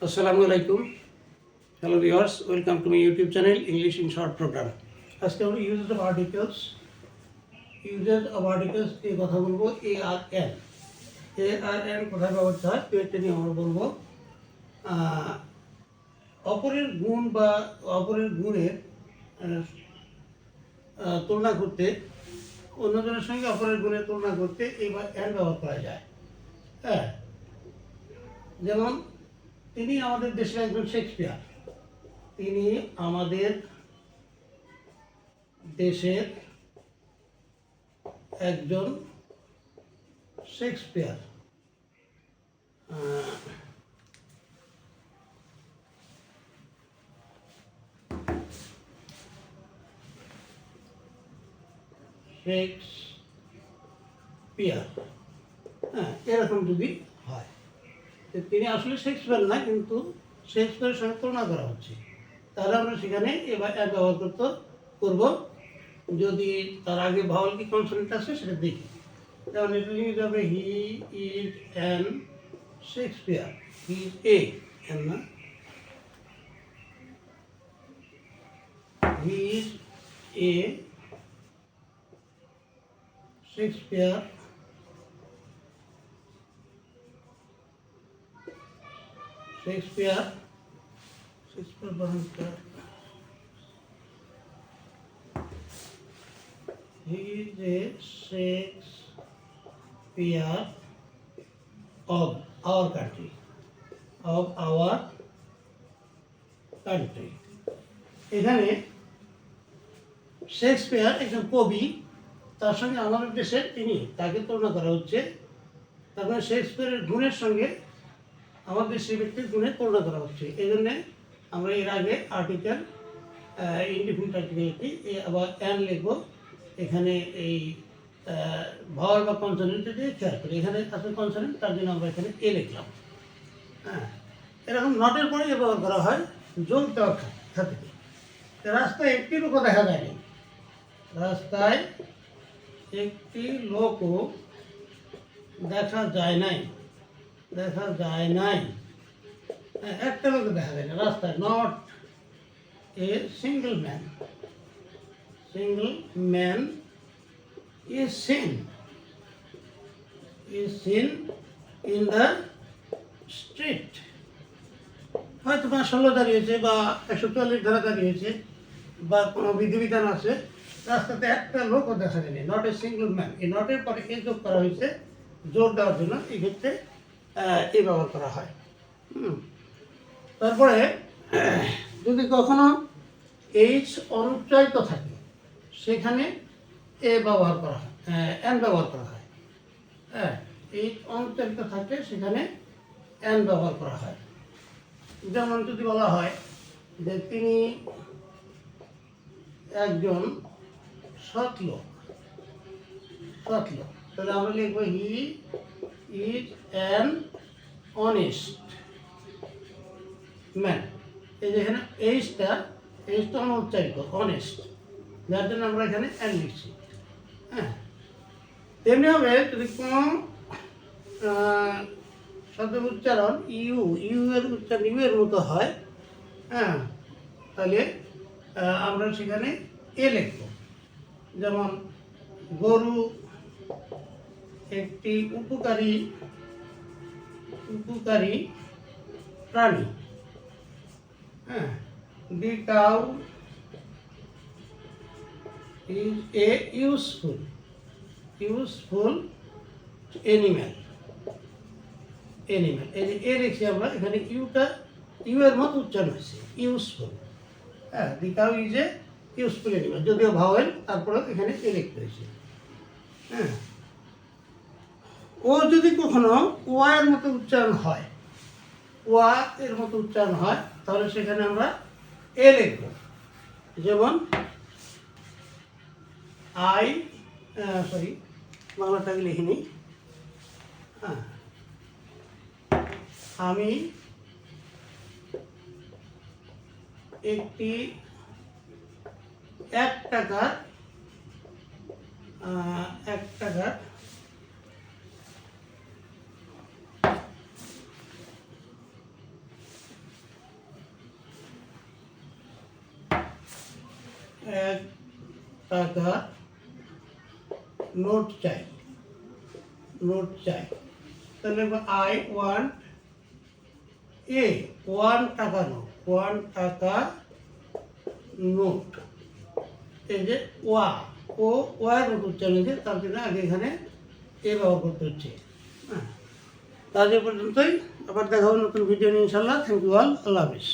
আসসালামু আলাইকুম। Hello viewers, welcome to my YouTube channel English in short programme. আজকে আমরা ইউজেস অফ আর্টিকেলস এই কথা বলবো। ARN কোথায় ব্যবহৃত হয় এটা নিয়ে আমরা বলবো। অপরের গুণ বা অপরের গুণের তুলনা করতে, অন্যজনের সঙ্গে অপরের গুণের তুলনা করতে এই অ্যান্ড ব্যবহার করা যায়। হ্যাঁ, যেমন তিনি আমাদের দেশের একজন শেক্সপিয়ার। তিনি আমাদের দেশের একজন শেক্সপিয়ার। শেক্সপিয়ার, হ্যাঁ, এরকম যদি হয়, তিনি আসলে শেক্সপিয়ার না, কিন্তু শেক্সপিয়ারের সঙ্গে তুলনা করা হচ্ছে, তাহলে আমরা সেখানে এবার ব্যবহার করব। যদি তার আগে ভাওয়াল কি কনসোনেন্ট আছে সেটা দেখি। যেমন এটা লিখে যাবে he is an Shakespeare. He is an না, হি ইজ এ শেক্সপিয়ার বানানটা he is a Shakespeare of our country. এখানে শেক্সপিয়ার একজন কবি, তার সঙ্গে আমাদের দেশের তিনি, তাকে তুলনা করা হচ্ছে। তারপরে শেক্সপিয়ারের গুণের সঙ্গে আমাদের দেশের ব্যক্তির গুণের তুলনা করা হচ্ছে। এই জন্যে আমরা এর আগে আর্টিকেল ইনডিফিনিট আর্টিকেলটি আবার অ্যান লিখবো। এখানে এই ভাওয়াল বা কনসোনেন্ট দিয়ে খেয়াল করি, এখানে আছে কনসোনেন্ট, তার জন্য আমরা এখানে এ লিখলাম। হ্যাঁ, এরকম নটের পরে ব্যবহার করা হয় যোগ দেওয়ার ক্ষেত্রে। রাস্তায় একটি লোকও দেখা যায়নি, রাস্তায় একটি লোকও দেখা যায় নাই, একটা লোক দেখা যায় না রাস্তায়। Not a single man is seen in the street. হয়তো 16 দাঁড়িয়েছে বা 144 ধারা দাঁড়িয়েছে বা কোনো বিধিবিধান আছে, রাস্তাতে একটা লোকও দেখা যায়নি। নট এ সিঙ্গল ম্যান, এই নটের পরে এ যোগ করা হয়েছে জোর দেওয়ার জন্য, এই ক্ষেত্রে এ ব্যবহার করা হয়। তারপরে যদি কখনো এইচ অনুচ্চারিত থাকে, সেখানে এ ব্যবহার করা হয়, অ্যান ব্যবহার করা হয়। হ্যাঁ, এই অনুচ্চারিত থাকলে সেখানে অ্যান ব্যবহার করা হয়। যেমন যদি বলা হয় যে তিনি একজন সৎ লোক, তাহলে আমরা লিখবো he is an honest man. এই যে এখানে এইচটা অনুচ্চারিত অনেস্ট, যার জন্য আমরা এখানে অ্যান লিখছি। হ্যাঁ, তেমনিভাবে যদি কোনো শব্দের উচ্চারণ ইউ এর উচ্চারণ ইউ এর মতো হয়, হ্যাঁ, তাহলে আমরা সেখানে এ লিখব। যেমন গরু একটি উপকারী প্রাণী। হ্যাঁ, the cow is a useful animal. এই যে এ লিখছি আমরা, এখানে ইউ এর মতো উচ্চারণ হয়েছে, ইউজফুল। হ্যাঁ, the cow is a useful animal, যদিও ভাওয়েল, তারপরে এখানে এ লিখতে হয়েছে। হ্যাঁ, ও যদি কখনো ওয়া এর মতো উচ্চারণ হয়, তাহলে সেখানে আমরা এ লিখব। যেমন বাংলাটাকে লিখিনি। হ্যাঁ, আমি একটি 1 টাকার 1 টাকা নোট চাই, তাহলে আই ওয়ান্ট এ 1 টাকা নোট, 1 টাকা নোট। এই যে ওয়ার নোট উচ্চারণ হয়েছে, তার জন্য আগে এখানে এ ব্যবহার করতে হচ্ছে। হ্যাঁ, তাহলে পর্যন্তই, আবার দেখা হবে নতুন ভিডিও নিয়ে ইনশাল্লাহ। থ্যাংক ইউ অল, আল্লাহ হাফিজ।